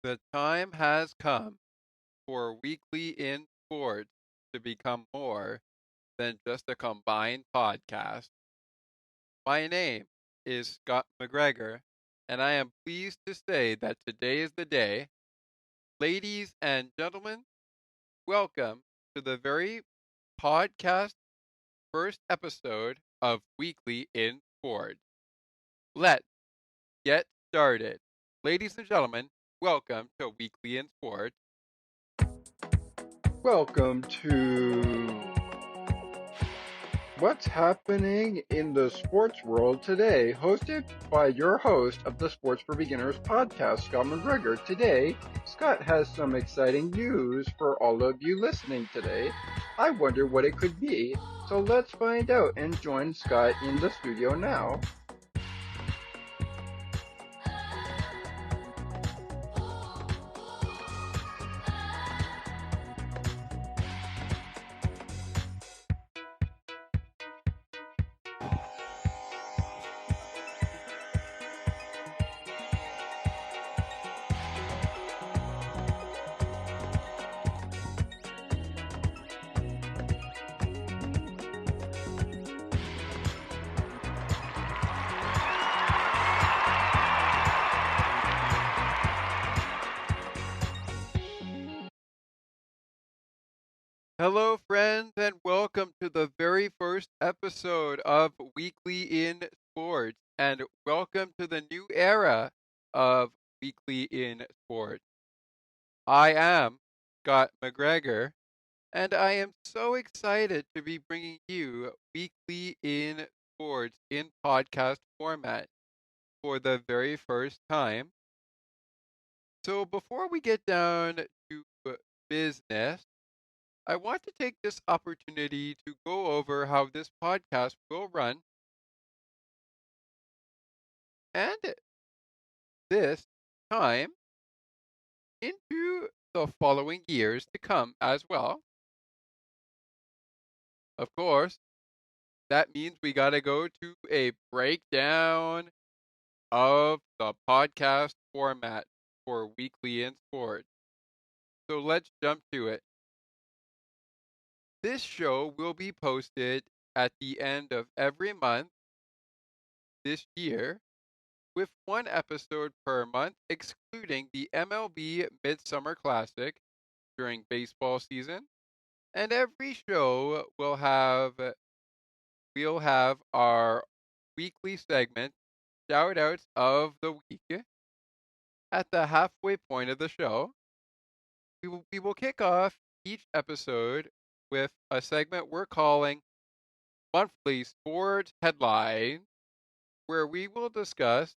The time has come for Weekly in Sports to become more than just a combined podcast. My name is Scott McGregor, and I am pleased to say that today is the day. Ladies and gentlemen, welcome to the very podcast first episode of Weekly in Sports. Let's get started. Ladies and gentlemen, welcome to Weekly in Sports. Welcome to What's Happening in the Sports World Today, hosted by your host of the Sports for Beginners podcast, Scott McGregor. Today, Scott has some exciting news for all of you listening today. I wonder what it could be, so let's find out and join Scott in the studio now. Hello, friends, and welcome to the very first episode of Weekly in Sports, and welcome to the new era of Weekly in Sports. I am Scott McGregor, and I am so excited to be bringing you Weekly in Sports in podcast format for the very first time. So before we get down to business, I want to take this opportunity to go over how this podcast will run and this time into the following years to come as well. Of course, that means we got to go to a breakdown of the podcast format for Weekly in Sports. So let's jump to it. This show will be posted at the end of every month this year, with one episode per month, excluding the MLB Midsummer Classic during baseball season. And every show we'll have our weekly segment, shoutouts of the week. At the halfway point of the show, we will kick off each episode with a segment we're calling Monthly Sports Headlines, where we'll discuss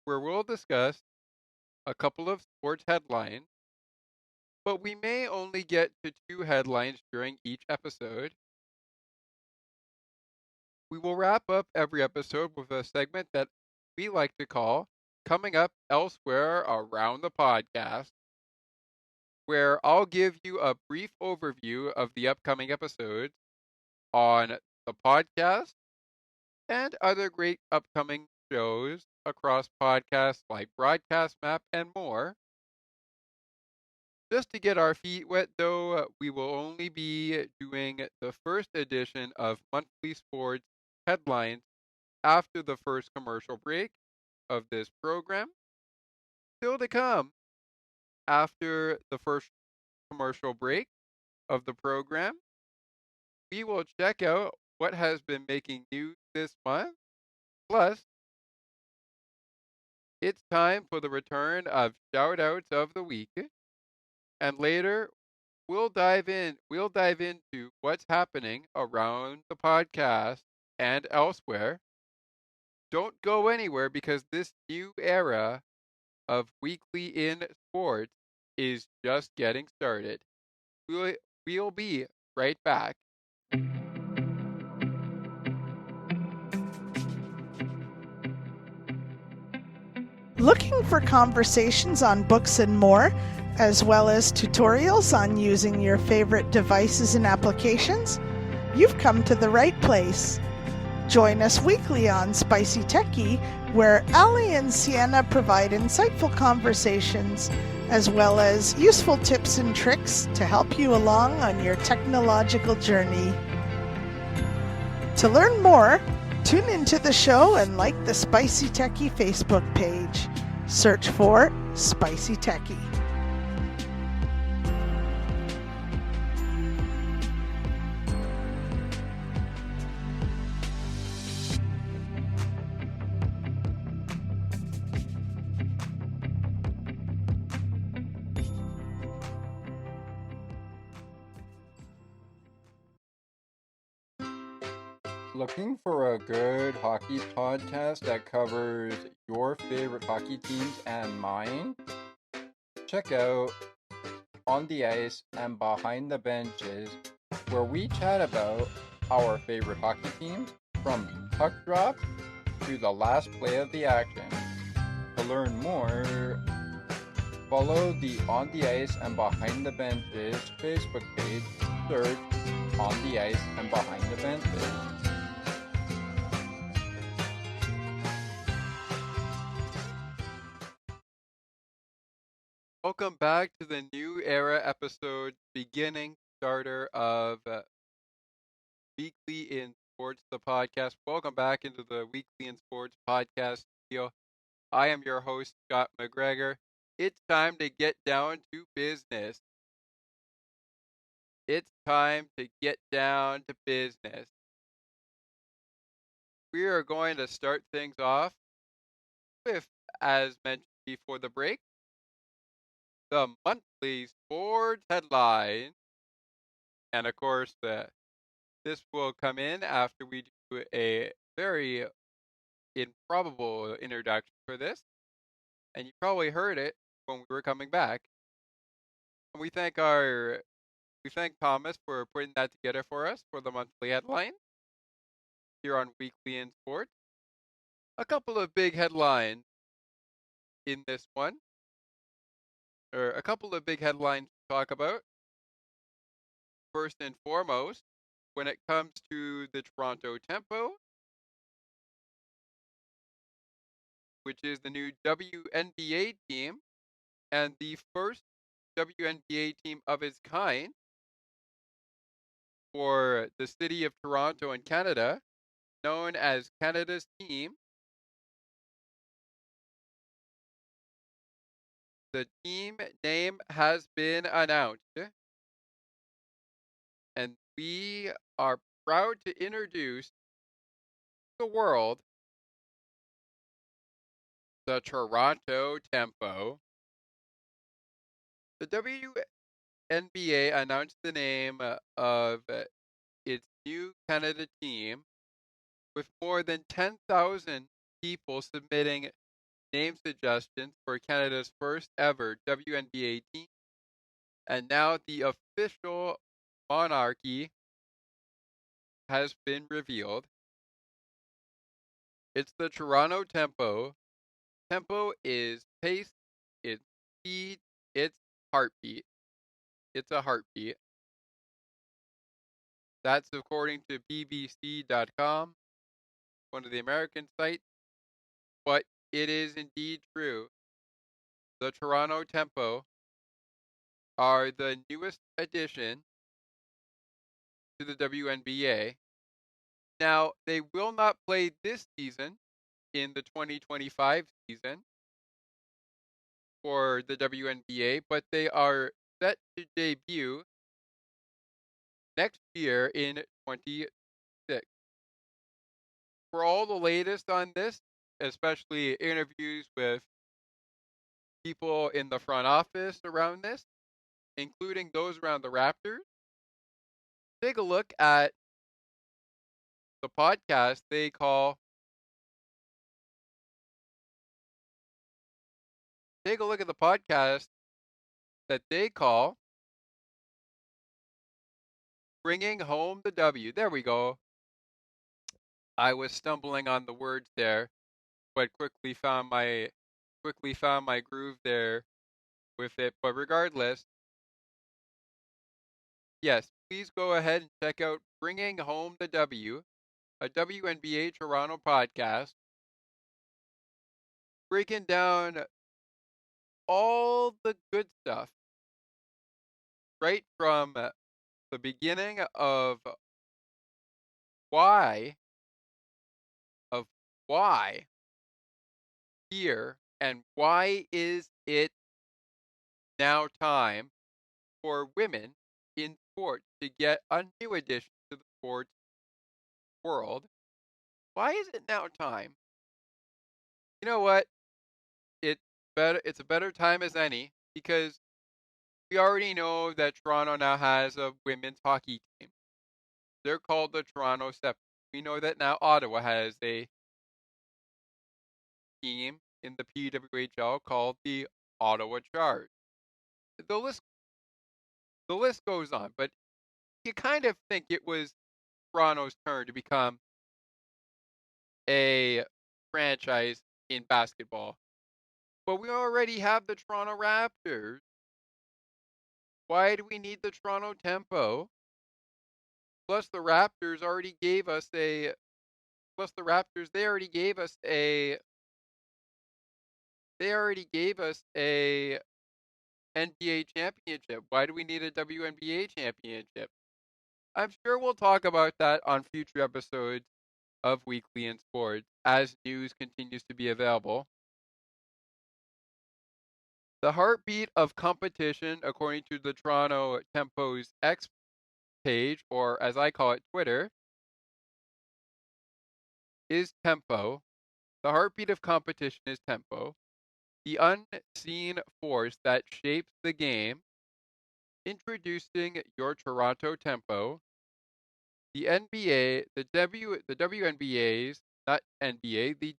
a couple of sports headlines, but we may only get to 2 headlines during each episode. We will wrap up every episode with a segment that we like to call Coming Up Elsewhere Around the Podcast, where I'll give you a brief overview of the upcoming episodes on the podcast and other great upcoming shows across podcasts like Broadcast Map and more. Just to get our feet wet, though, we will only be doing the first edition of Monthly Sports Headlines after the first commercial break of this program. Still to come, after the first commercial break of the program, we will check out what has been making news this month. Plus, it's time for the return of shoutouts of the week. And later, we'll dive into what's happening around the podcast and elsewhere. Don't go anywhere, because this new era of Weekly in Sports is just getting started. We'll be right back. Looking for conversations on books and more, as well as tutorials on using your favorite devices and applications? You've come to the right place. Join us weekly on Spicy Techie, where Ali and Sienna provide insightful conversations as well as useful tips and tricks to help you along on your technological journey. To learn more, tune into the show and like the Spicy Techie Facebook page. Search for Spicy Techie. Looking for a good hockey podcast that covers your favorite hockey teams and mine? Check out On the Ice and Behind the Benches, where we chat about our favorite hockey teams from puck drop to the last play of the action. To learn more, follow the On the Ice and Behind the Benches Facebook page. Search On the Ice and Behind the Benches. Welcome back to the new era episode, beginning starter of Weekly in Sports, the podcast. Welcome back into the Weekly in Sports podcast studio. I am your host, Scott McGregor. It's time to get down to business. It's time to get down to business. We are going to start things off with, as mentioned before the break, the monthly sports headline. And of course, this will come in after we do a very improbable introduction for this. And you probably heard it when we were coming back. And we thank Thomas for putting that together for us for the monthly headline here on Weekly in Sports. A couple of big headlines in this one, or a couple of big headlines to talk about. First and foremost, when it comes to the Toronto Tempo, which is the new WNBA team and the first WNBA team of its kind for the city of Toronto in Canada, known as Canada's team. The team name has been announced, and we are proud to introduce to the world the Toronto Tempo. The WNBA announced the name of its new Canada team with more than 10,000 people submitting name suggestions for Canada's first ever WNBA team. And now the official monarchy has been revealed. It's the Toronto Tempo. Tempo is pace, it's speed, it's heartbeat. It's a heartbeat. That's according to BBC.com, one of the American sites. But it is indeed true. The Toronto Tempo are the newest addition to the WNBA. Now, they will not play this season in the 2025 season for the WNBA, but they are set to debut next year in 26. For all the latest on this, especially interviews with people in the front office around this, including those around the Raptors, take a look at the podcast they call take a look at the podcast that they call Bringing Home the W. There we go. I was stumbling on the words there, but quickly found my groove there with it. But regardless, yes, please go ahead and check out Bringing Home the W. a WNBA Toronto podcast, breaking down all the good stuff right from the beginning why of why here and why is it now time for women in sports to get a new addition to the sports world. Why is it now time? You know what? It's a better time as any because we already know that Toronto now has a women's hockey team. They're called the Toronto Step. We know that now Ottawa has a team in the PWHL called the Ottawa Charge. The list the list goes on, but you kind of think it was Toronto's turn to become a franchise in basketball. But we already have the Toronto Raptors. Why do we need the Toronto Tempo? Plus the Raptors already gave us a plus the Raptors they already gave us a NBA championship. Why do we need a WNBA championship? I'm sure we'll talk about that on future episodes of Weekly in Sports as news continues to be available. The heartbeat of competition, according to the Toronto Tempo's X page, or as I call it, Twitter, is tempo. The heartbeat of competition is tempo, the unseen force that shapes the game. Introducing your Toronto Tempo, the NBA, the WNBA's, not NBA, the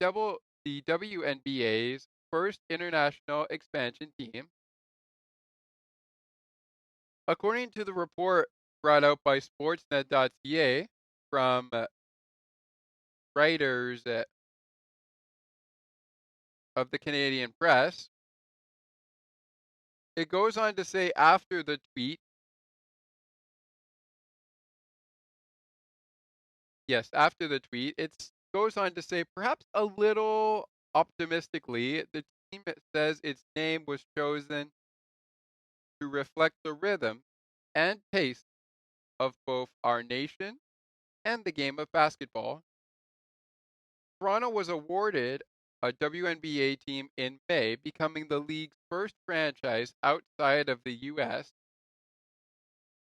WNBA's first international expansion team. According to the report brought out by Sportsnet.ca from writers of the Canadian Press, it goes on to say after the tweet, it goes on to say perhaps a little optimistically, the team says its name was chosen to reflect the rhythm and pace of both our nation and the game of basketball. Toronto was awarded a WNBA team in May, becoming the league's first franchise outside of the U.S.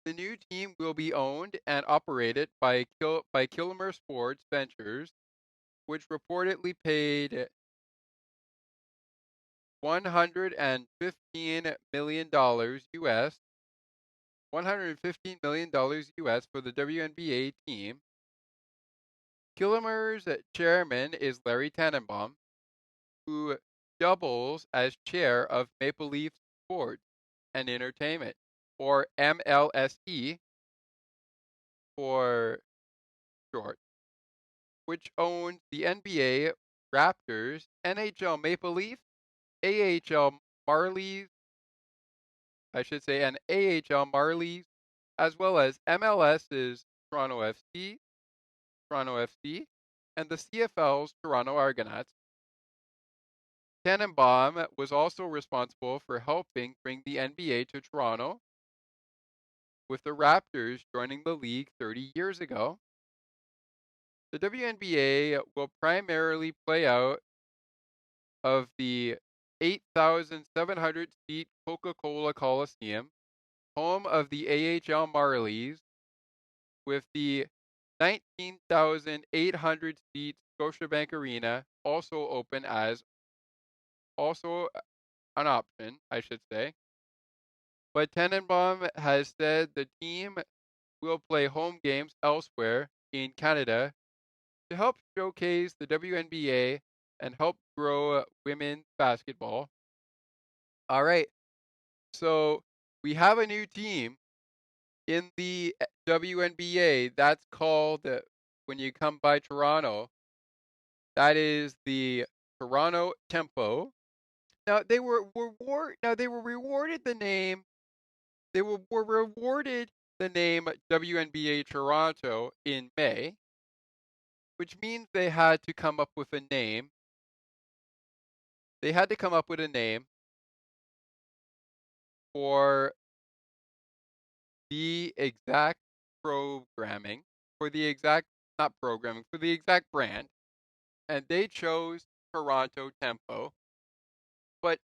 The new team will be owned and operated by Kilmer Sports Ventures, which reportedly paid $115 million US, $115 million US for the WNBA team. Kilmer's chairman is Larry Tannenbaum, who doubles as chair of Maple Leaf Sports and Entertainment, or MLSE for short, which owns the NBA Raptors, NHL Maple Leaf, AHL Marlies, and AHL Marlies, as well as MLS's Toronto FC, and the CFL's Toronto Argonauts. Tannenbaum was also responsible for helping bring the NBA to Toronto, with the Raptors joining the league 30 years ago. The WNBA will primarily play out of the 8,700-seat Coca-Cola Coliseum, home of the AHL Marlies, with the 19,800-seat Scotiabank Arena also an option, I should say. But Tannenbaum has said the team will play home games elsewhere in Canada to help showcase the WNBA and help grow women's basketball. All right, so we have a new team in the WNBA that's called, when you come by Toronto, that is the Toronto Tempo. Now they were rewarded the name. Were rewarded the name WNBA Toronto in May. which means they had to come up with a name. They had to come up with a name for the exact programming, for the exact, not programming, for the exact brand. And they chose Toronto Tempo. But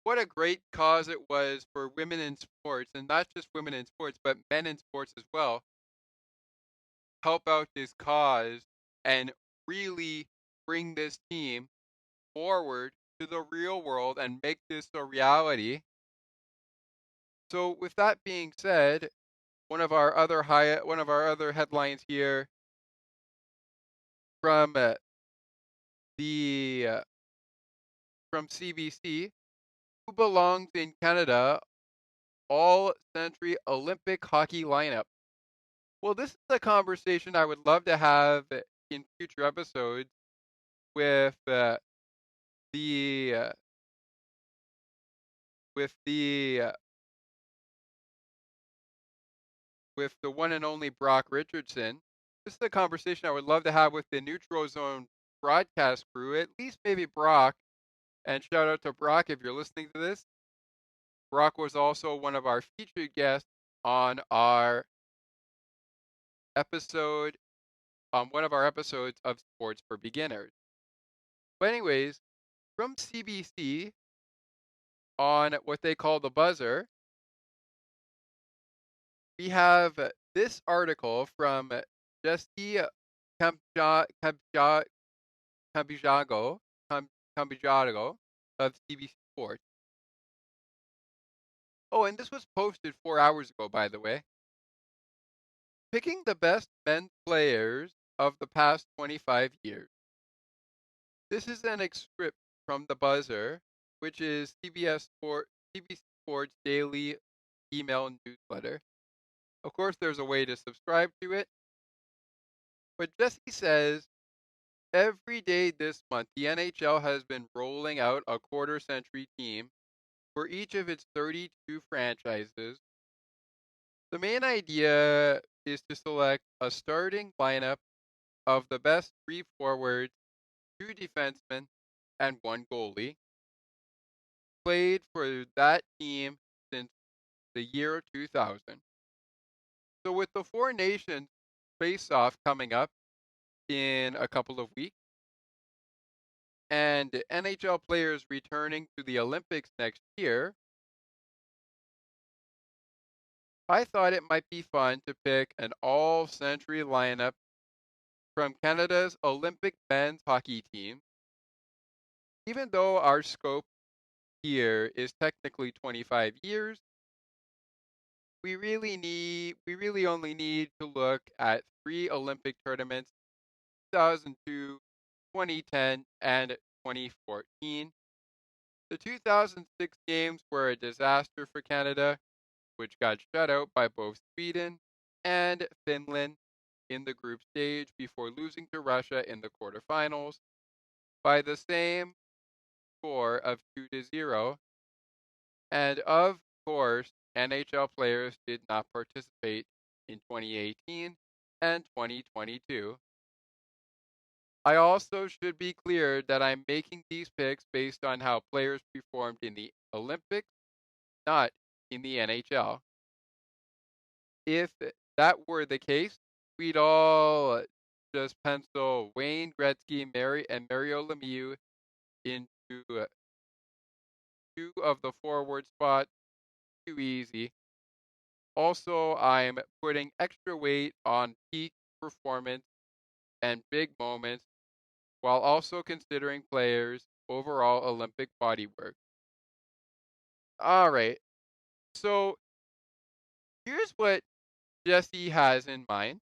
what a great cause it was for women in sports, and not just women in sports, but men in sports as well, help out this cause and really bring this team forward to the real world and make this a reality. So with that being said, one of our other headlines here from the from CBC, who belongs in Canada all-century Olympic hockey lineup. Well, this is a conversation I would love to have in future episodes with the with the with the one and only Brock Richardson. This is a conversation I would love to have with the Neutral Zone broadcast crew, at least maybe Brock. And shout out to Brock if you're listening to this. Brock was also one of our featured guests on our episode, on one of our episodes of Sports for Beginners. But anyways, from CBC on what they call the buzzer, we have this article from Jesse Campijago Campijago of CBC Sports. Oh, and this was posted 4 hours ago, by the way. Picking the best men's players of the past 25 years. This is an excerpt from the buzzer, which is CBC Sports daily email newsletter. Of course, there's a way to subscribe to it. But Jesse says, every day this month, the NHL has been rolling out a quarter-century team for each of its 32 franchises. The main idea is to select a starting lineup of the best 3 forwards, 2 defensemen, and 1 goalie. Played for that team since the year 2000. So with the 4 nations face-off coming up in a couple of weeks, and NHL players returning to the Olympics next year, I thought it might be fun to pick an all-century lineup from Canada's Olympic men's hockey team. Even though our scope here is technically 25 years, we really only need to look at 3 Olympic tournaments, 2002, 2010, and 2014. The 2006 games were a disaster for Canada, which got shut out by both Sweden and Finland in the group stage before losing to Russia in the quarterfinals by the same score of 2-0. And of course, NHL players did not participate in 2018 and 2022. I also should be clear that I'm making these picks based on how players performed in the Olympics, not in the NHL. If that were the case, we'd all just pencil Wayne Gretzky, Mario Lemieux into 2 of the forward spots. Too easy. Also, I'm putting extra weight on peak performance and big moments while also considering players' overall Olympic body work. All right. So here's what Jesse has in mind.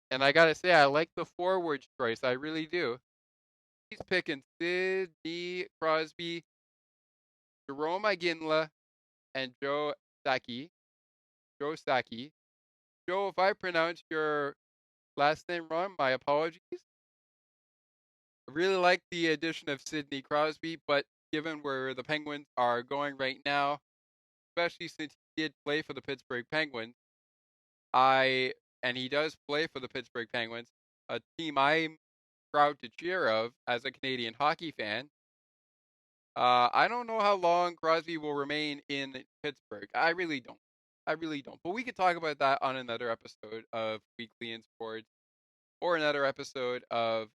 And I got to say, I like the forward choice. I really do. He's picking Sidney Crosby, Jerome Iginla, and Joe Saki. Joe Saki. Joe, if I pronounced your last name wrong, my apologies. I really like the addition of Sidney Crosby, but given where the Penguins are going right now, especially since he did play for the Pittsburgh Penguins, and he does play for the Pittsburgh Penguins, a team I'm proud to cheer of as a Canadian hockey fan. I don't know how long Crosby will remain in Pittsburgh. I really don't. I really don't. But we could talk about that on another episode of Weekly in Sports or another episode of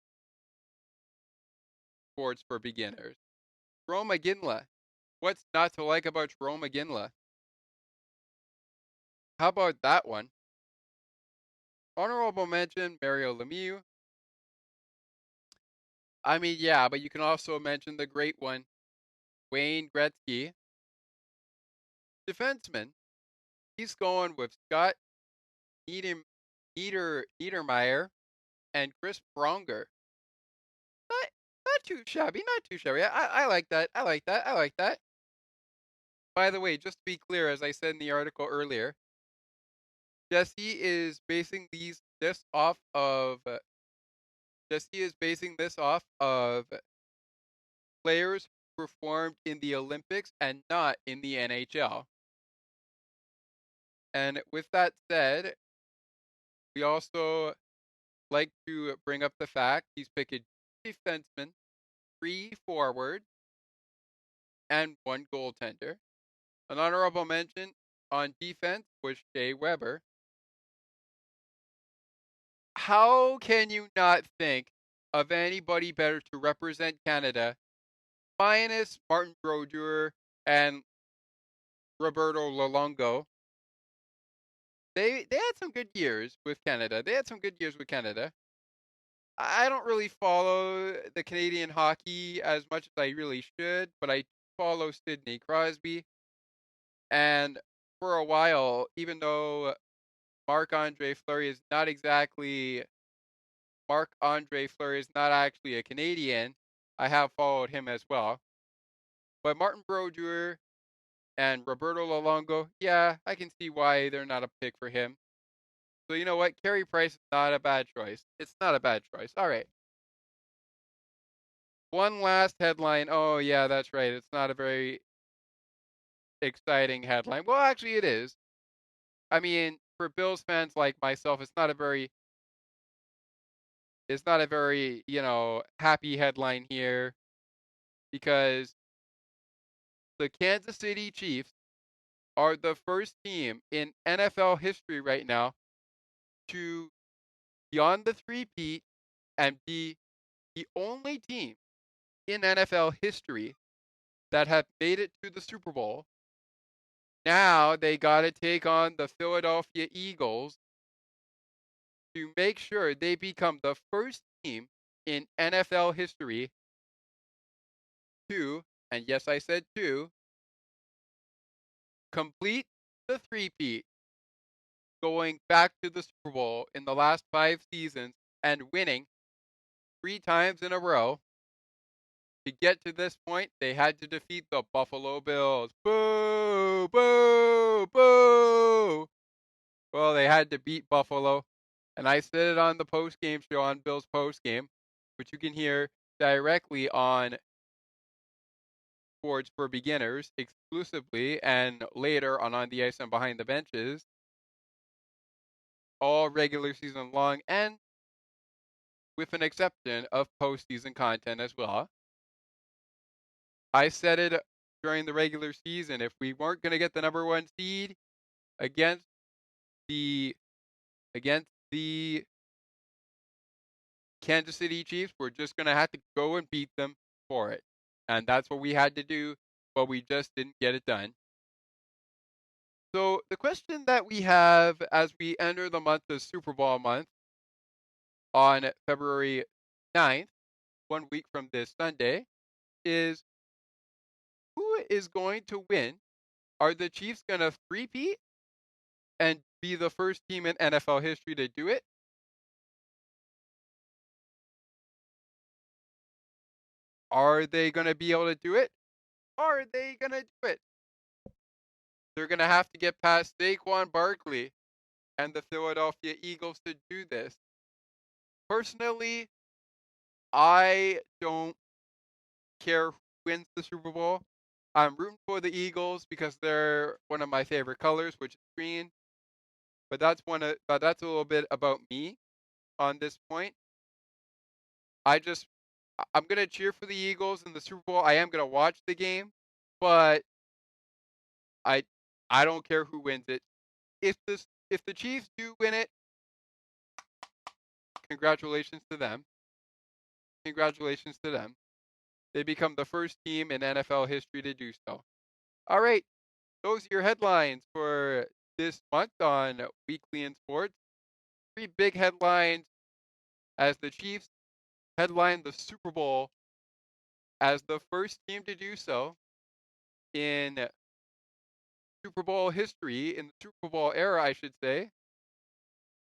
Sports for Beginners. Jarome Iginla. What's not to like about Jarome Iginla? How about that one? Honorable mention, Mario Lemieux. I mean, yeah, but you can also mention the great one, Wayne Gretzky. Defenseman. He's going with Scott Niedermeyer and Chris Pronger. Not, not too shabby, not too shabby. I like that. I like that. I like that. By the way, just to be clear, as I said in the article earlier, Jesse is basing this off of players who performed in the Olympics and not in the NHL. And with that said, we also like to bring up the fact he's picking 2 defensemen, 3 forwards, and 1 goaltender. An honorable mention on defense was Shea Weber. How can you not think of anybody better to represent Canada minus Martin Brodeur and Roberto Luongo? They had some good years with Canada. I don't really follow the Canadian hockey as much as I really should, but I follow Sidney Crosby. And for a while, even though Marc-Andre Fleury is not actually a Canadian, I have followed him as well. But Martin Brodeur and Roberto Luongo, yeah, I can see why they're not a pick for him. So you know what? Carey Price is not a bad choice. It's not a bad choice. All right. One last headline. Oh, yeah, that's right. It's not a very exciting headline. Well, actually, it is. I mean, for Bills fans like myself, it's not a very, happy headline here because the Kansas City Chiefs are the first team in NFL history right now to be on the three-peat and be the only team in NFL history that have made it to the Super Bowl. Now they got to take on the Philadelphia Eagles to make sure they become the first team in NFL history to, and yes, I said to, complete the three-peat, going back to the Super Bowl in the last 5 seasons and winning 3 times in a row. To get to this point, they had to defeat the Buffalo Bills. Boo! Boo! Boo! Well, they had to beat Buffalo. And I said it on the post-game show on Bills Postgame, which you can hear directly on Sports for Beginners exclusively and later on the Ice and Behind the Benches, all regular season long and with an exception of postseason content as well. I said it during the regular season. If we weren't going to get the number 1 seed against the Kansas City Chiefs, we're just going to have to go and beat them for it. And that's what we had to do, but we just didn't get it done. So the question that we have as we enter the month of Super Bowl month on February 9th, 1 week from this Sunday, is who is going to win? Are the Chiefs going to three-peat and be the first team in NFL history to do it? Are they going to be able to do it? Are they going to do it? They're going to have to get past Saquon Barkley and the Philadelphia Eagles to do this. Personally, I don't care who wins the Super Bowl. I'm rooting for the Eagles because they're one of my favorite colors, which is green. But that's a little bit about me. on this point. I'm gonna cheer for the Eagles in the Super Bowl. I am gonna watch the game, but I I don't care who wins it. If the Chiefs do win it, congratulations to them. Congratulations to them. They become the first team in NFL history to do so. All right, those are your headlines for this month on Weekly in Sports. Three big headlines as the Chiefs headline the Super Bowl as the first team to do so in Super Bowl history, in the Super Bowl era, I should say,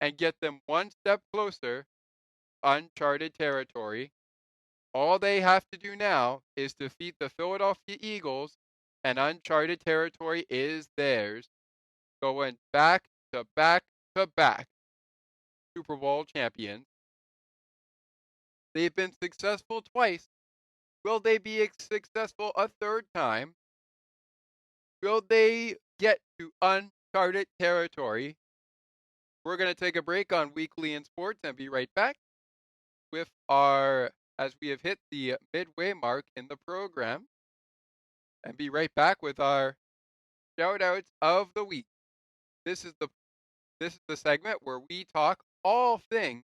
and get them one step closer, uncharted territory. All they have to do now is defeat the Philadelphia Eagles, and uncharted territory is theirs, going back to back to back Super Bowl champions. They've been successful twice. Will they be successful a third time? Will they get to uncharted territory? We're going to take a break on Weekly in Sports and be right back with as we have hit the midway mark in the program, and be right back with our shoutouts of the week. This is the segment where we talk all things.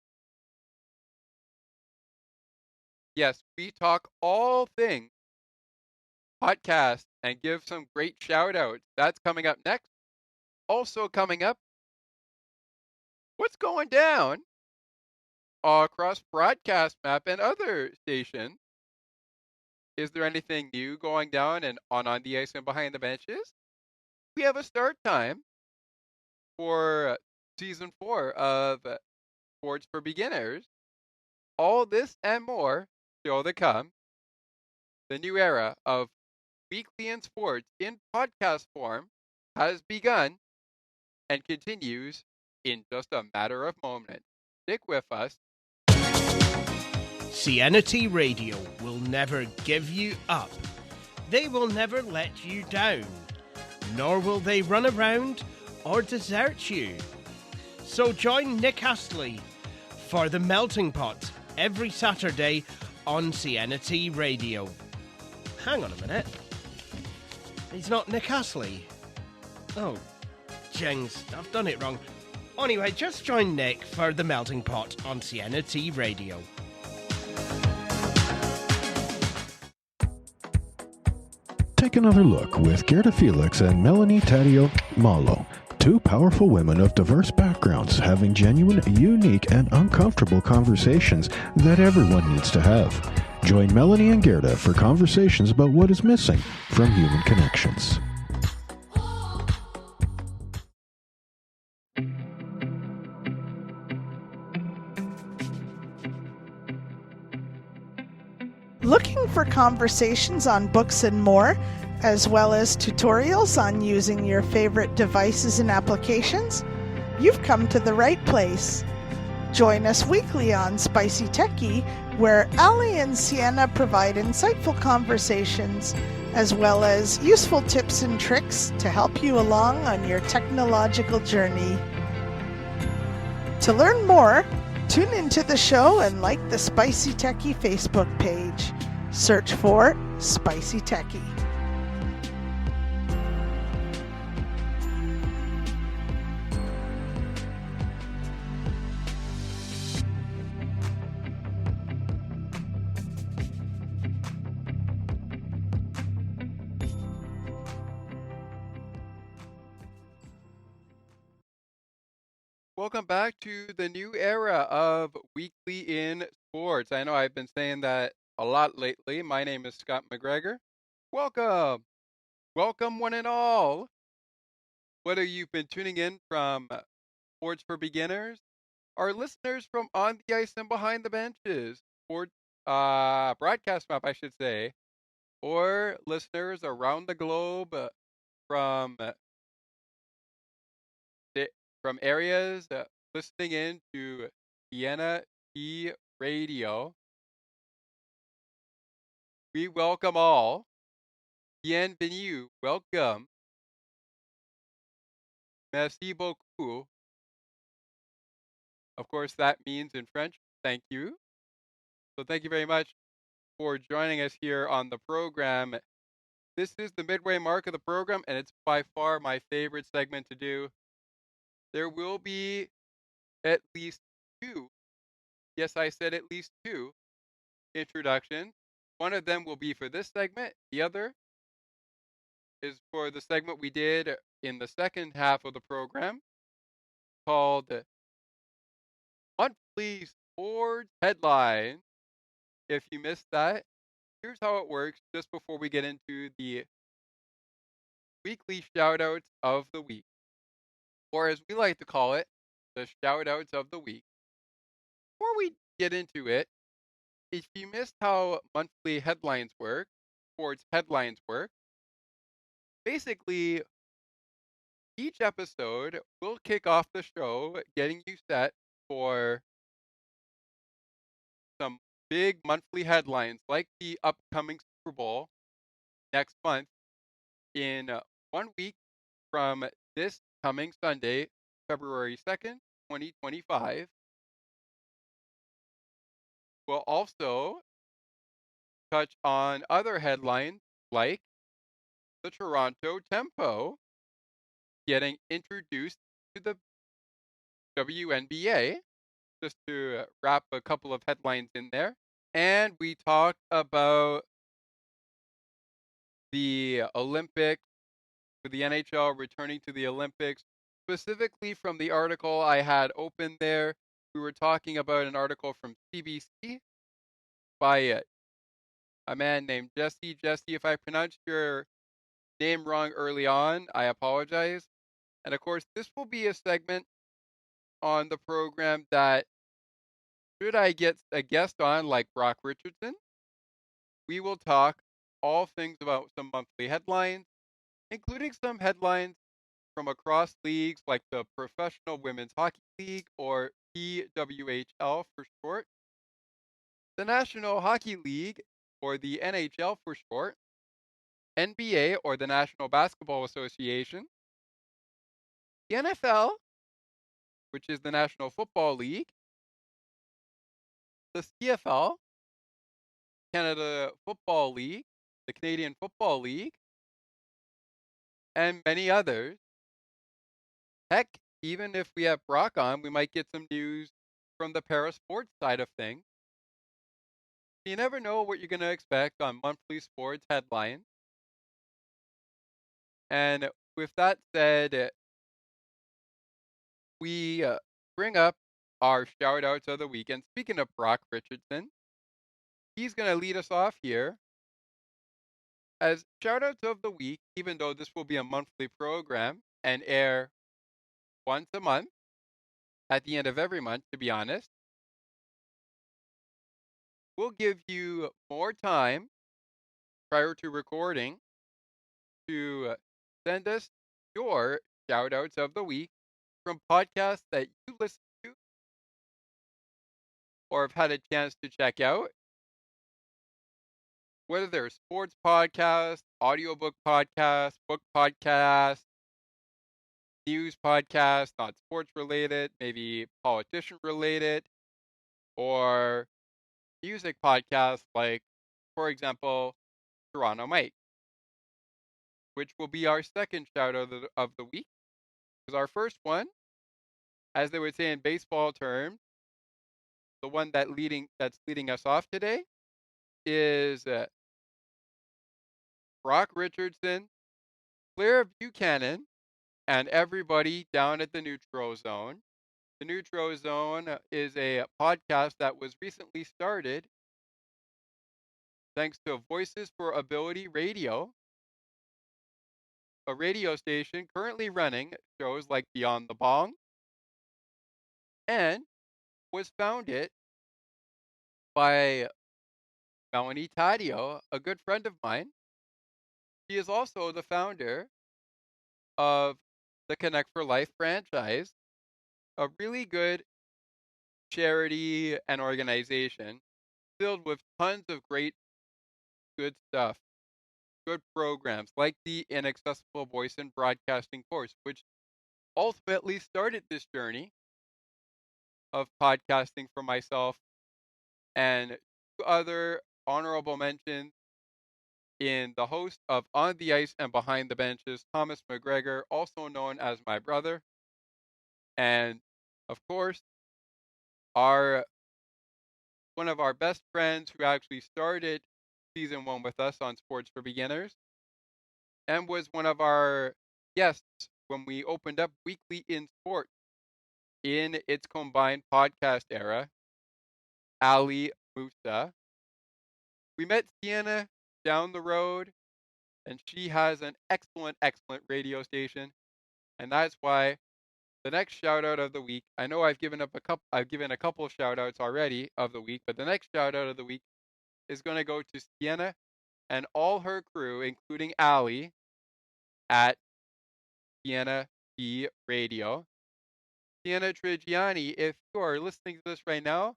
Yes, we talk all things podcast and give some great shoutouts. That's coming up next. Also coming up, what's going down across Broadcast Map and other stations? Is there anything new going down and on the ice and behind the benches? We have a start time for season 4 of Sports for Beginners. All this and more still to come. The new era of Weekly in Sports in podcast form has begun and continues in just a matter of moments. Stick with us. SienaT Radio will never give you up. They will never let you down, nor will they run around or desert you. So join Nick Astley for The Melting Pot every Saturday on SienaT Radio. Hang on a minute. He's not Nick Astley. Oh, jings, I've done it wrong. Anyway, just join Nick for The Melting Pot on SienaT Radio. Take another look with Gerda Felix and Melanie Taddeo Malo, two powerful women of diverse backgrounds having genuine, unique, and uncomfortable conversations that everyone needs to have. Join Melanie and Gerda for conversations about what is missing from human connections. Looking for conversations on books and more, as well as tutorials on using your favorite devices and applications? You've come to the right place. Join us weekly on Spicy Techie, where Ali and Sienna provide insightful conversations, as well as useful tips and tricks to help you along on your technological journey. To learn more, tune into the show and like the Spicy Techie Facebook page. Search for Spicy Techie. Welcome back to the new era of Weekly in Sports. I know I've been saying that a lot lately. My name is Scott McGregor. Welcome. Welcome, one and all. Whether you've been tuning in from Sports for Beginners, or listeners from On the Ice and Behind the Benches, or Broadcast Map, I should say, or listeners around the globe from from areas listening in to SienaT Radio. We welcome all. Bienvenue. Welcome. Merci beaucoup. Of course, that means in French, thank you. So thank you very much for joining us here on the program. This is the midway mark of the program, and it's by far my favorite segment to do. There will be at least two, yes, I said at least two introductions. One of them will be for this segment. The other is for the segment we did in the second half of the program called Monthly Sports Headlines. If you missed that, here's how it works just before we get into the weekly shoutouts of the week, or as we like to call it, the shoutouts of the week. Before we get into it, if you missed how monthly headlines work, sports headlines work, basically each episode will kick off the show getting you set for some big monthly headlines like the upcoming Super Bowl next month in 1 week from this coming Sunday, February 2nd, 2025. We'll also touch on other headlines like the Toronto Tempo getting introduced to the WNBA, just to wrap a couple of headlines in there. And we talked about the Olympics, with the NHL returning to the Olympics. Specifically from the article I had open there, we were talking about an article from CBC by a man named Jesse. Jesse, if I pronounced your name wrong early on, I apologize. And of course, this will be a segment on the program that, should I get a guest on like Brock Richardson, we will talk all things about some monthly headlines, including some headlines from across leagues like the Professional Women's Hockey League, or PWHL for short, the National Hockey League, or the NHL for short, NBA, or the National Basketball Association, the NFL, which is the National Football League, the CFL, Canada Football League, the Canadian Football League, and many others. Heck, even if we have Brock on, we might get some news from the para sports side of things. You never know what you're going to expect on monthly sports headlines. And with that said, we bring up our shout outs of the week. And speaking of Brock Richardson, he's going to lead us off here as shout outs of the week, even though this will be a monthly program and air once a month at the end of every month, to be honest. We'll give you more time prior to recording to send us your shout outs of the week from podcasts that you listen to or have had a chance to check out. Whether they're sports podcasts, audiobook podcasts, book podcasts, news podcasts, not sports related, maybe politician related, or music podcasts like, for example, Toronto Mike, which will be our second shout out of the week. Because our first one, as they would say in baseball terms, the one that's leading us off today is Brock Richardson, Claire Buchanan, and everybody down at the Neutral Zone. The Neutral Zone is a podcast that was recently started thanks to Voices for Ability Radio, a radio station currently running shows like Beyond the Bong, and was founded by SienaT Radio, a good friend of mine. She is also the founder of the Connect for Life franchise, a really good charity and organization filled with tons of great, good stuff, good programs like the Inaccessible Voice and Broadcasting course, which ultimately started this journey of podcasting for myself, and two other honorable mentions in the host of On the Ice and Behind the Benches, Thomas McGregor, also known as my brother, and of course, our one of our best friends who actually started season 1 with us on Sports for Beginners and was one of our guests when we opened up Weekly in Sport in its combined podcast era, Ali Musa. We met Sienna down the road, and she has an excellent, excellent radio station, and that's why the next shout out of the week. I know I've given a couple of shout outs already of the week, but the next shout out of the week is going to go to Sienna and all her crew, including Ali at SienaT Radio. Siena Trigiani, if you are listening to this right now,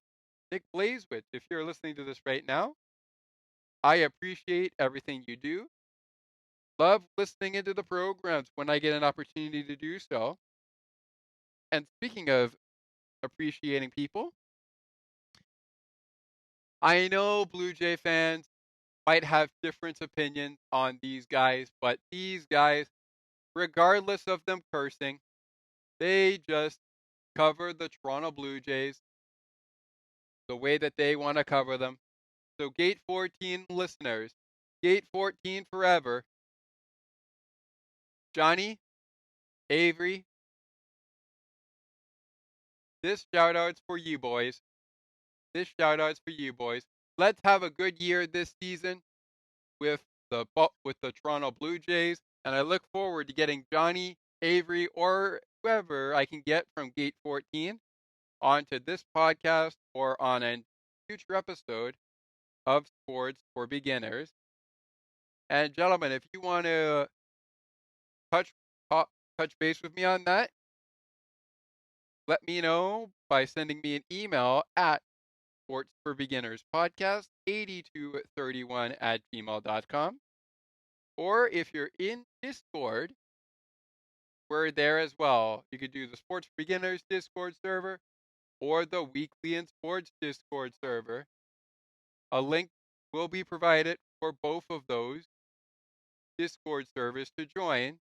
Nick Blazewicz, if you're listening to this right now, I appreciate everything you do. Love listening into the programs when I get an opportunity to do so. And speaking of appreciating people, I know Blue Jay fans might have different opinions on these guys, but these guys, regardless of them cursing, they just cover the Toronto Blue Jays the way that they want to cover them. So Gate 14 listeners, Gate 14 forever, Johnny, Avery, this shout out's for you boys. This shout out's for you boys. Let's have a good year this season with the Toronto Blue Jays, and I look forward to getting Johnny, Avery, or whoever I can get from Gate 14 onto this podcast or on a future episode of Sports for Beginners. And gentlemen, if you want to touch base with me on that, let me know by sending me an email at sportsforbeginnerspodcast8231 at gmail.com. Or if you're in Discord, we're there as well. You could do the Sports for Beginners Discord server or the Weekly in Sports Discord server. A link will be provided for both of those Discord servers to join.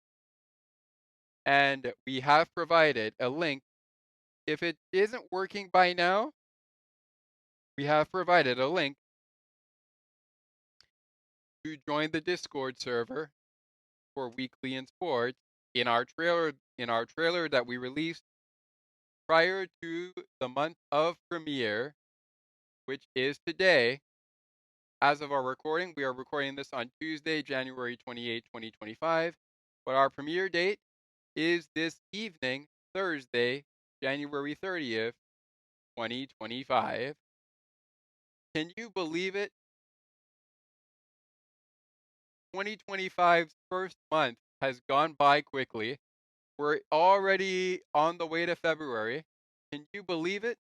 And we have provided a link. If it isn't working by now, we have provided a link to join the Discord server for Weekly in Sports in our trailer that we released prior to the month of premiere, which is today. As of our recording, we are recording this on Tuesday, January 28, 2025, but our premiere date is this evening, Thursday, January 30th, 2025. Can you believe it? 2025's first month has gone by quickly. We're already on the way to February. Can you believe it?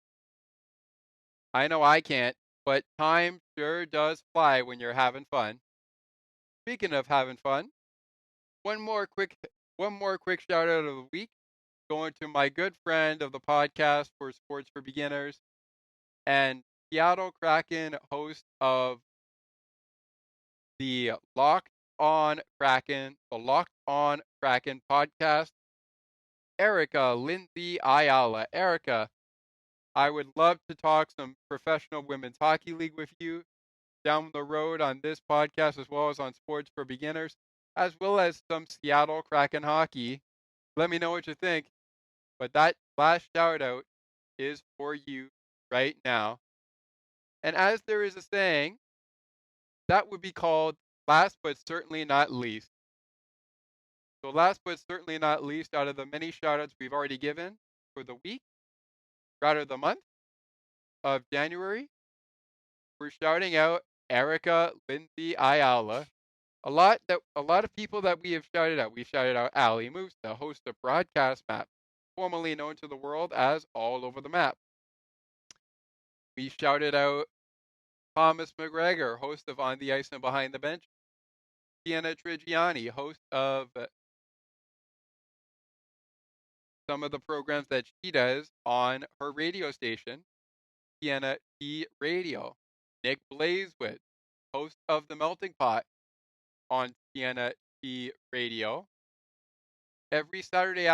I know I can't, but time sure does fly when you're having fun. Speaking of having fun, one more quick shout out of the week going to my good friend of the podcast for Sports for Beginners and Seattle Kraken host of the Locked On Kraken podcast, Erica Lindsay Ayala. Erica, I would love to talk some professional women's hockey league with you down the road on this podcast, as well as on Sports for Beginners, as well as some Seattle Kraken hockey. Let me know what you think. But that last shout out is for you right now. And as there is a saying, that would be called last but certainly not least. So last but certainly not least, out of the many shout outs we've already given for the week, rather the month of January, we're shouting out Erica Lindsay Ayala. A lot of people that we have shouted out. We've shouted out Ali Moose, the host of Broadcast Map, formerly known to the world as All Over the Map. We shouted out Thomas McGregor, host of On the Ice and Behind the Bench. SienaT Trigiani, host of some of the programs that she does on her radio station, SienaT Radio. Nick Blazewood, host of The Melting Pot on SienaT Radio. Every Saturday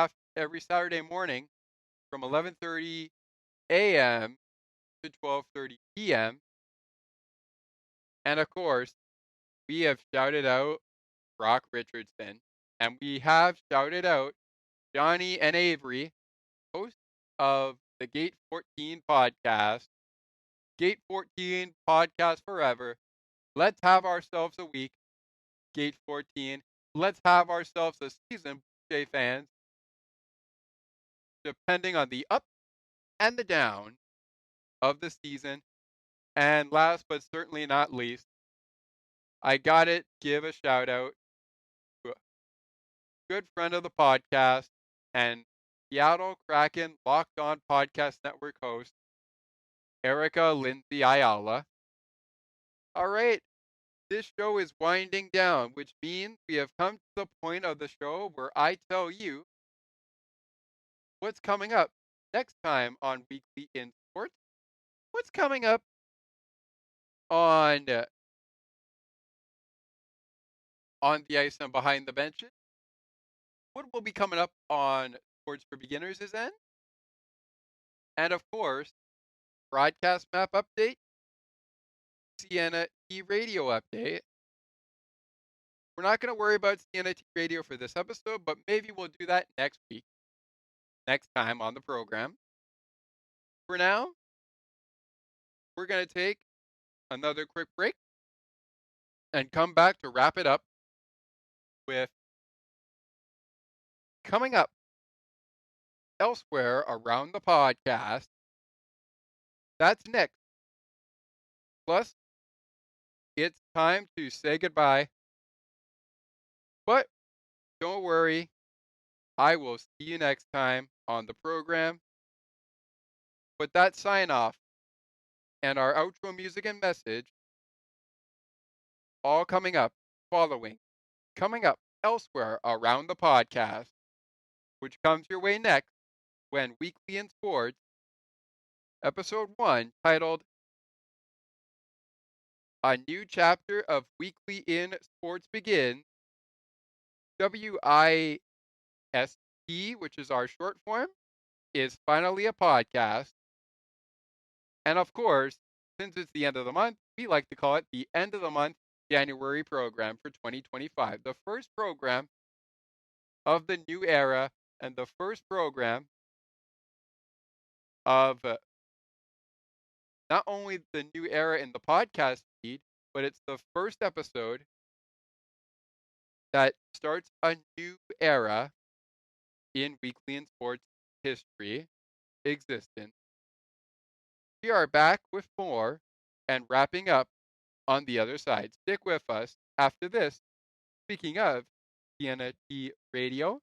morning from 11:30 a.m. to 12:30 p.m. And of course, we have shouted out Brock Richardson, and we have shouted out Johnny and Avery, hosts of the Gate 14 podcast. Gate 14 podcast forever. Let's have ourselves a week. Gate 14. Let's have ourselves a season, Blue Jay fans. Depending on the up and the down of the season. And last but certainly not least, I gotta give a shout out to a good friend of the podcast and Seattle Kraken Locked On Podcast Network host, Erica Lindsay Ayala. All right, this show is winding down, which means we have come to the point of the show where I tell you what's coming up next time on Weekly in Sports. What's coming up on the ice and behind the benches? What will be coming up on Sports for Beginners is in? And of course, broadcast map update, SienaT Radio update. We're not going to worry about SienaT Radio for this episode, but maybe we'll do that next week, next time on the program. For now, we're going to take another quick break and come back to wrap it up with coming up elsewhere around the podcast. That's next. Plus, it's time to say goodbye. But don't worry, I will see you next time on the program. But that sign off and our outro music and message all coming up elsewhere around the podcast, which comes your way next when Weekly in Sports, Episode 1, titled A New Chapter of Weekly in Sports Begins, WISP, which is our short form, is finally a podcast. And of course, since it's the end of the month, we like to call it the end of the month January program for 2025. The first program of the new era and the first program of not only the new era in the podcast feed, but it's the first episode that starts a new era in Weekly in Sports history, existence. We are back with more and wrapping up on the other side. Stick with us after this. Speaking of SienaT Radio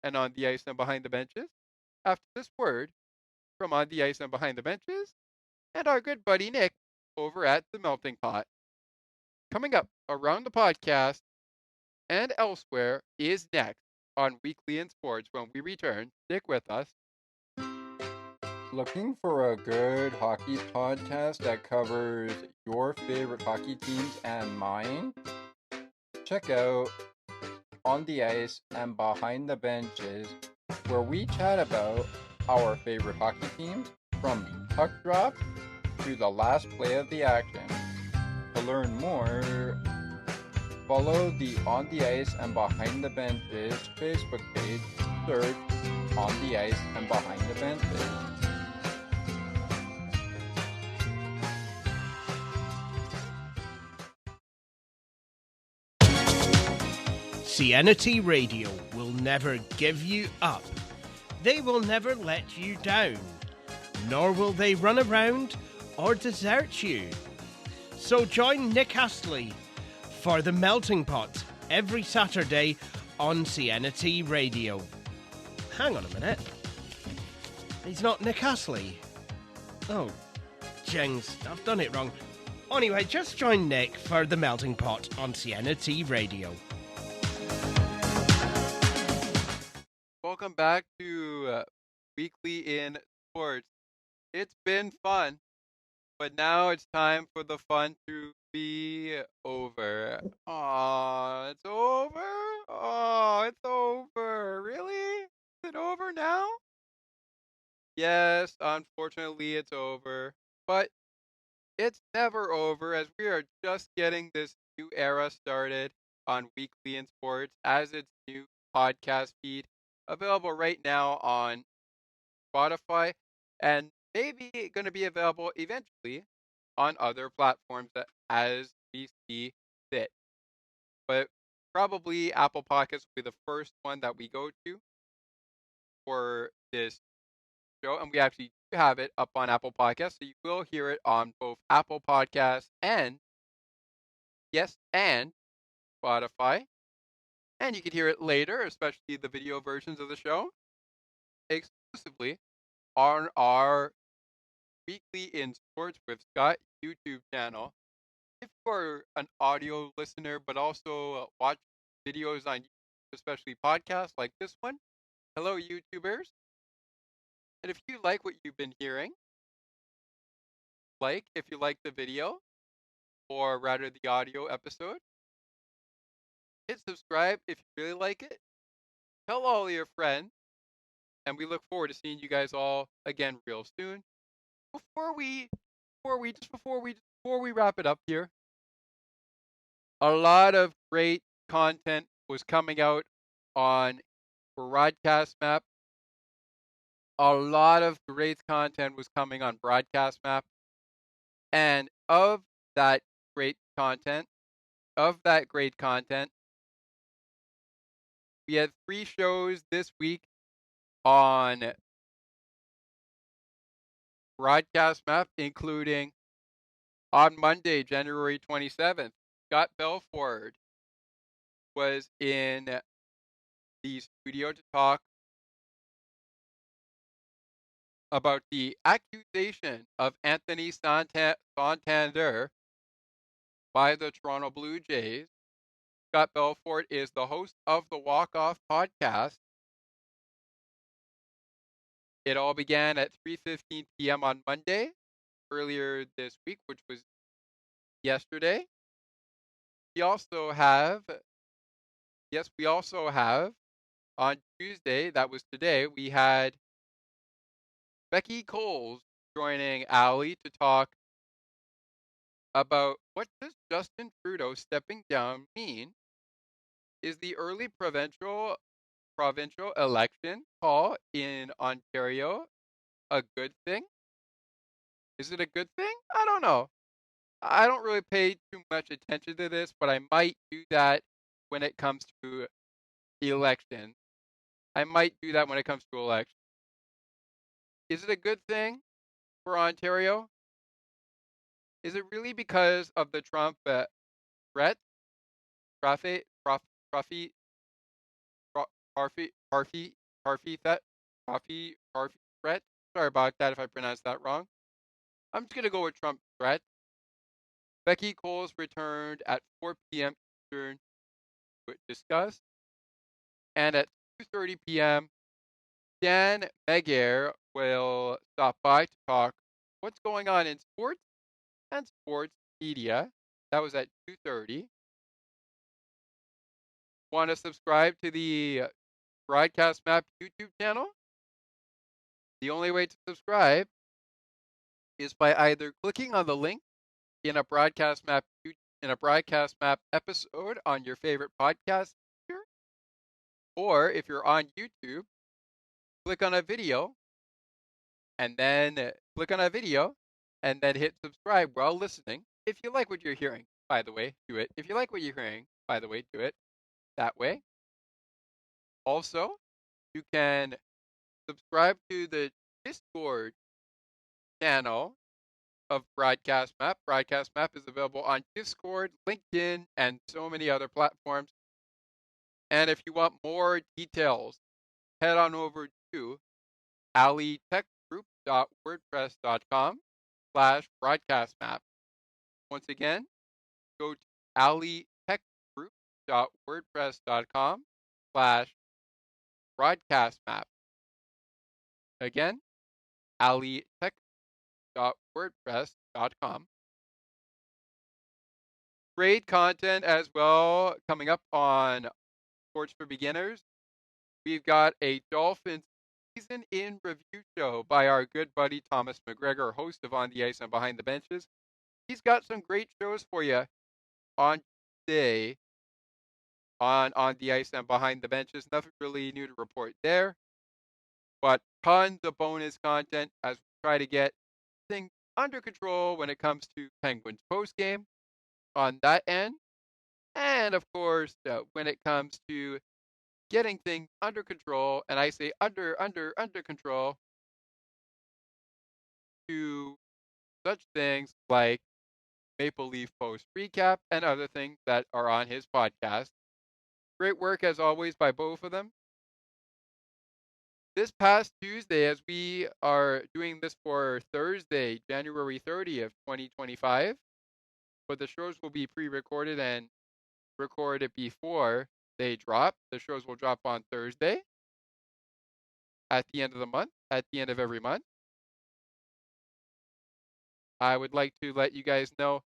and On the Ice and Behind the Benches, after this word from On the Ice and Behind the Benches and our good buddy Nick over at The Melting Pot. Coming up around the podcast and elsewhere is next on Weekly in Sports when we return. Stick with us. Looking for a good hockey podcast that covers your favorite hockey teams and mine? Check out On the Ice and Behind the Benches, where we chat about our favorite hockey teams from puck drop to the last play of the action. To learn more, follow the On the Ice and Behind the Benches Facebook page. Search On the Ice and Behind the Benches. SienaT Radio will never give you up. They will never let you down, nor will they run around or desert you. So join Nick Astley for The Melting Pot every Saturday on SienaT Radio. Hang on a minute. He's not Nick Astley. Oh, jings, I've done it wrong. Anyway, just join Nick for The Melting Pot on SienaT Radio. welcome back to Weekly in Sports. It's been fun, but now it's time for the fun to be over. Aw, it's over? Oh, it's over. Really? Is it over now? Yes, unfortunately, it's over. But it's never over as we are just getting this new era started on Weekly in Sports as its new podcast feed available right now on Spotify and maybe going to be available eventually on other platforms as we see fit. But probably Apple Podcasts will be the first one that we go to for this show, and we actually do have it up on Apple Podcasts, so you will hear it on both Apple Podcasts and Spotify. And you can hear it later, especially the video versions of the show, exclusively on our Weekly in Sports with Scott YouTube channel. If you're an audio listener but also watch videos on YouTube, especially podcasts like this one, hello YouTubers. And if you like what you've been hearing, if you like the video, or rather the audio episode, hit subscribe if you really like it. Tell all your friends, and we look forward to seeing you guys all again real soon. Before we wrap it up here, a lot of great content was coming out on Broadcast Map. A lot of great content was coming on Broadcast Map. And of that great content, we had 3 shows this week on Broadcast Map, including on Monday, January 27th, Scott Belford was in the studio to talk about the accusation of Anthony Santander by the Toronto Blue Jays. Scott Belford is the host of the Walk Off podcast. It all began at 3:15 p.m. on Monday, earlier this week, which was yesterday. We also have on Tuesday, that was today, we had Becky Coles joining Ali to talk about what does Justin Trudeau stepping down mean? Is the early provincial election call in Ontario a good thing? Is it a good thing? I don't know. I don't really pay too much attention to this, but I might do that when it comes to election. Is it a good thing for Ontario? Is it really because of the Trump threat? Parfait, Parfait, Parfait, Parfait, Parfait threat? Sorry about that if I pronounced that wrong. I'm just going to go with Trump threat. Becky Coles returned at 4 p.m. Eastern to discuss. And at 2:30 p.m., Dan Megier will stop by to talk what's going on in sports and sports media. That was at 2:30. Want to subscribe to the Broadcast Map YouTube channel? The only way to subscribe is by either clicking on the link in a Broadcast Map episode on your favorite podcast feature, or if you're on YouTube, click on a video and then hit subscribe while listening. If you like what you're hearing, by the way, do it. If you like what you're hearing, by the way, do it that way. Also, you can subscribe to the Discord channel of Broadcast Map. Broadcast Map is available on Discord, LinkedIn, and so many other platforms. And if you want more details, head on over to alitechgroup.wordpress.com/broadcastmap. Once again, go to alitechgroup.wordpress.com/broadcastmap. broadcast map. Again, alitech.wordpress.com. Great content as well coming up on Sports for Beginners. We've got a Dolphins season in review show by our good buddy Thomas McGregor, host of On the Ice and Behind the Benches. He's got some great shows for you on today on the Ice and Behind the Benches. Nothing really new to report there, but tons of bonus content as we try to get things under control when it comes to Penguins postgame on that end. And of course, when it comes to getting things under control, and I say under control, to such things like Maple Leaf Post recap and other things that are on his podcast. Great work as always by both of them. This past Tuesday, as we are doing this for Thursday, January 30th, 2025, but the shows will be pre-recorded and recorded before they drop. The shows will drop on Thursday at the end of the month, at the end of every month. I would like to let you guys know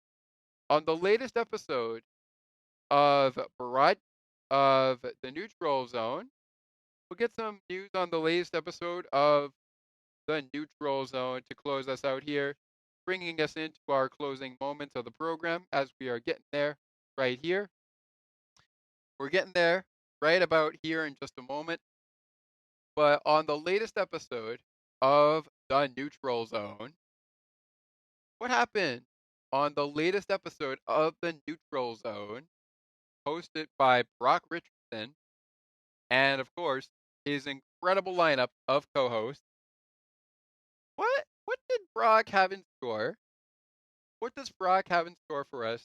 on the latest episode of the Neutral Zone. We'll get some news on the latest episode of the Neutral Zone to close us out here, bringing us into our closing moments of the program as we are getting there right here. We're getting there right about here in just a moment. But on the latest episode of the Neutral Zone, what happened on the latest episode of the Neutral Zone, hosted by Brock Richardson, and of course, his incredible lineup of co-hosts. What did Brock have in store? What does Brock have in store for us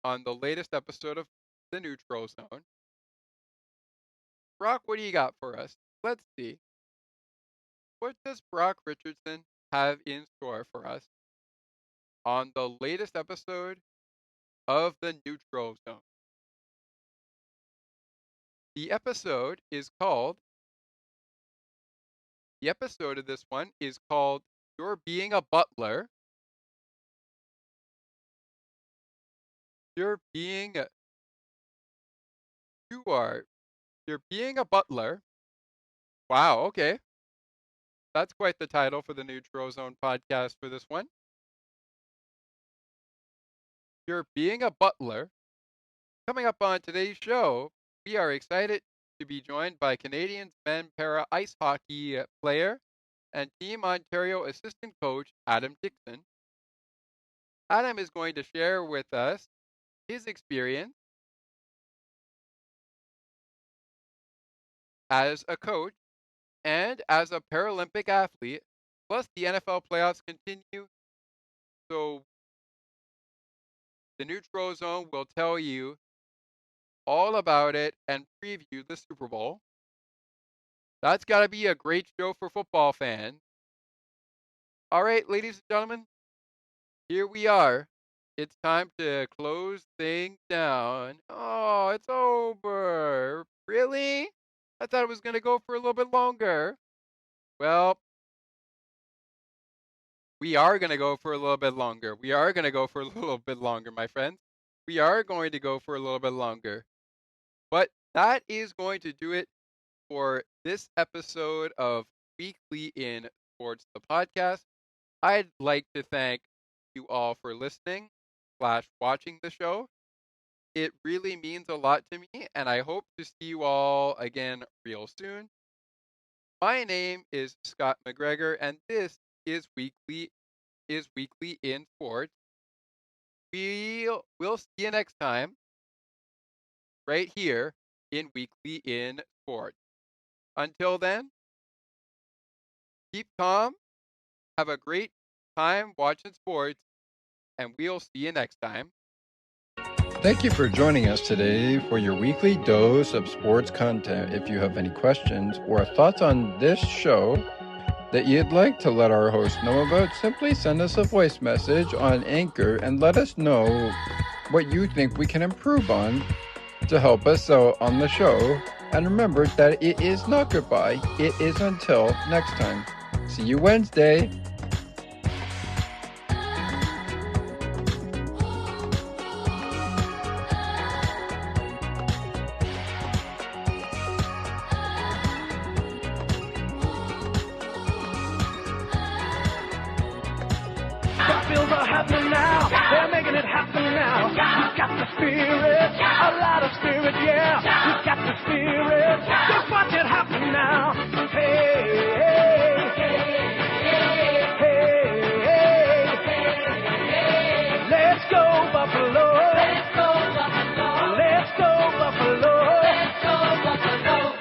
on the latest episode of the Neutral Zone? Brock, what do you got for us? Let's see. What does Brock Richardson have in store for us on the latest episode of the Neutral Zone? The episode of this one is called You're Being a Butler. You're being a butler. Wow, okay. That's quite the title for the Neutral Zone podcast for this one. You're being a butler. Coming up on today's show, we are excited to be joined by Canadians men para ice hockey player and Team Ontario assistant coach Adam Dixon. Adam is going to share with us his experience as a coach and as a Paralympic athlete, plus the NFL playoffs continue. So the Neutral Zone will tell you all about it and preview the Super Bowl. That's got to be a great show for football fans. All right, ladies and gentlemen, here we are. It's time to close things down. Oh, it's over. Really? I thought it was going to go for a little bit longer. Well, we are going to go for a little bit longer. We are going to go for a little bit longer, my friends. We are going to go for a little bit longer. But that is going to do it for this episode of Weekly in Sports, the podcast. I'd like to thank you all for listening / watching the show. It really means a lot to me, and I hope to see you all again real soon. My name is Scott McGregor, and this is Weekly in Sports. We'll see you next time, right here in Weekly in Sports. Until then, keep calm, have a great time watching sports, and we'll see you next time. Thank you for joining us today for your weekly dose of sports content. If you have any questions or thoughts on this show that you'd like to let our host know about, simply send us a voice message on Anchor and let us know what you think we can improve on to help us out on the show And remember that it is not goodbye, it is until next time. See you Wednesday. Bills are happening now. They're making it happen now. You've got the spirit, a lot of spirit, yeah. You've got the spirit. Just watch it happen now. Hey, hey, hey, hey, hey. Let's go Buffalo. Let's go Buffalo. Let's go Buffalo. Let's go Buffalo.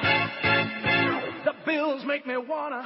The Bills make me wanna.